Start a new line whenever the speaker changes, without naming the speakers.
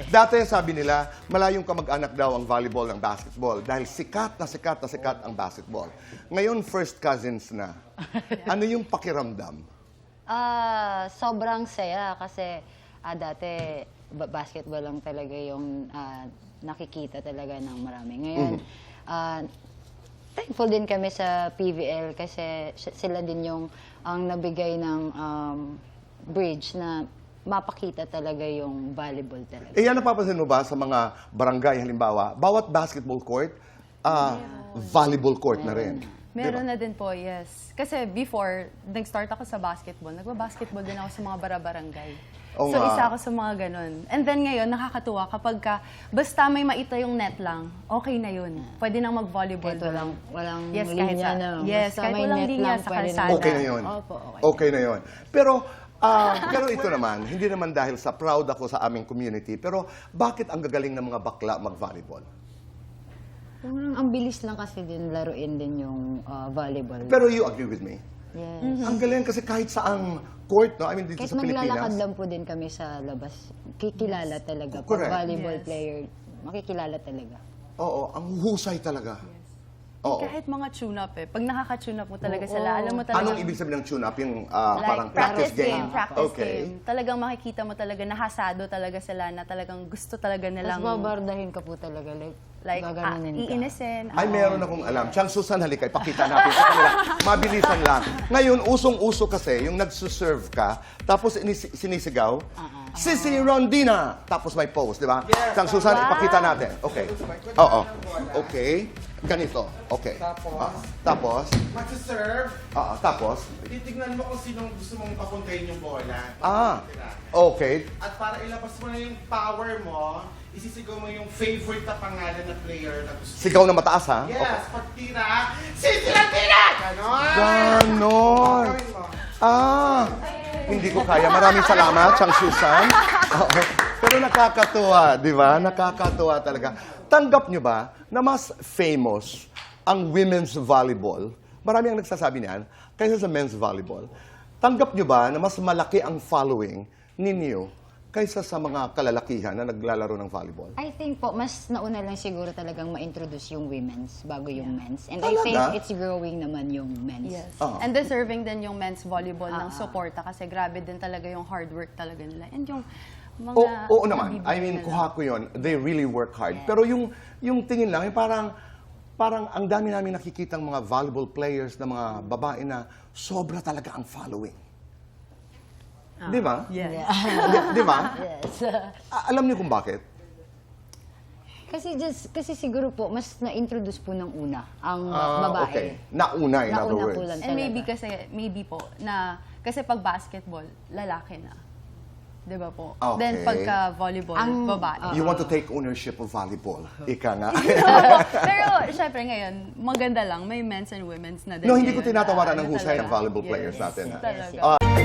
Dati sabi nila, malayong kamag-anak daw ang volleyball ng basketball dahil sikat na sikat na sikat ang basketball. Ngayon, first cousins na. Ano yung pakiramdam?
Sobrang saya kasi dati basketball lang talaga yung nakikita talaga ng marami. Ngayon, thankful din kami sa PVL kasi sila din yung ang nabigay ng bridge na mapakita talaga yung volleyball talaga.
Yan napapansin mo ba sa mga barangay, halimbawa, bawat basketball court, volleyball court na rin?
Meron na din po, yes. Kasi before, nag-start ako sa basketball. Nagba-basketball din ako sa mga bara-barangay.
Oo
So,
nga.
isa ako sa mga ganun. And then ngayon, nakakatuwa kapag basta may maita yung net lang, okay na yun. Pwede nang mag-volleyball.
Kahit walang
Yes, kahit
linya
sa-
na.
yes,
Basta
kahit
may
walang
net
linya
lang,
sa
pwede na.
kalsada.
Okay na yun.
Opo, okay.
Okay na yun. Pero ito naman, hindi naman dahil sa proud ako sa aming community, pero bakit ang gagaling ng mga bakla mag-volleyball?
Ang bilis lang kasi din laruin din yung volleyball.
Pero you agree with me?
Yes.
Ang galing kasi kahit saang court, no? I mean, dito
Kahit
sa
maglalakad
Pilipinas.
lang po din kami sa labas, kikilala talaga.
Correct.
Pag volleyball
Yes.
player, makikilala talaga.
Oo, ang husay talaga. Oo.
Kahit mga tune-up Pag nakaka-tune up mo talaga
Oo.
sila, alam mo talaga.
Anong ibig sabihin ng tune-up? Yung
Like,
parang practice game?
Practice
Okay.
game. Talagang makikita mo talaga, nahasado talaga sila na talagang gusto talaga
Tapos
nilang,
babardahin ka po talaga, like gaganunin ka.
iinisin.
Ay, meron akong alam. Chang Susan, halika, ipakita natin sa kanila. Mabilisan lang. Ngayon, usong-uso kasi, yung nagsuserve ka, tapos sinisigaw, Sisi Rondina! Tapos may pose, di ba? Chang Susan, ipakita natin. Okay. Oo. Okay. Ganito. Okay. Tapos?
Mag-serve,
Tapos?
titignan mo kung sinong gusto mong papuntahin yung bola.
Okay.
At para ilabas mo na yung power mo, isisigaw mo yung favorite na pangalan na player na gusto.
Sigaw na mataas, ha?
Yes, pagtira, Sisi Latina! Ganon!
Ganon.
Gawin mo.
Hindi ko kaya. Maraming salamat, Chang Susan. Oo. Pero nakakatuwa, di ba? Nakakatuwa talaga. Tanggap nyo ba na mas famous ang women's volleyball? Marami ang nagsasabi niyan, kaysa sa men's volleyball. Tanggap nyo ba na mas malaki ang following ninyo kaysa sa mga kalalakihan na naglalaro ng volleyball?
I think po, mas nauna lang siguro talagang ma-introduce yung women's bago yung men's. And I
Talaga?
think it's growing naman yung men's.
Yes. And deserving din yung men's volleyball ng suporta kasi grabe din talaga yung hard work talaga nila. And yung mga...
Oo naman.
nabibigay
I mean,
nila.
kuha ko yun. They really work hard. Pero yung tingin lang, yung parang ang dami namin nakikitang mga volleyball players na mga babae na sobra talaga ang following. Di ba?
Yes.
Di ba?
Yes.
Alam niyo kung bakit?
Kasi siguro po, mas na-introduce po ng una ang babae.
Okay. Nauna, in other
Nauna
words.
po lang
And
talaga.
maybe po, na, kasi pag basketball, lalaki na. Di ba po?
Okay.
Then pagka volleyball, babae.
You want to take ownership of volleyball. Ika nga.
Pero syempre ngayon, maganda lang, may men's and women's na din.
No, hindi ko
ngayon
tinatawaran
na
ng husay
talaga.
ng volleyball
Yes,
players natin.
talaga.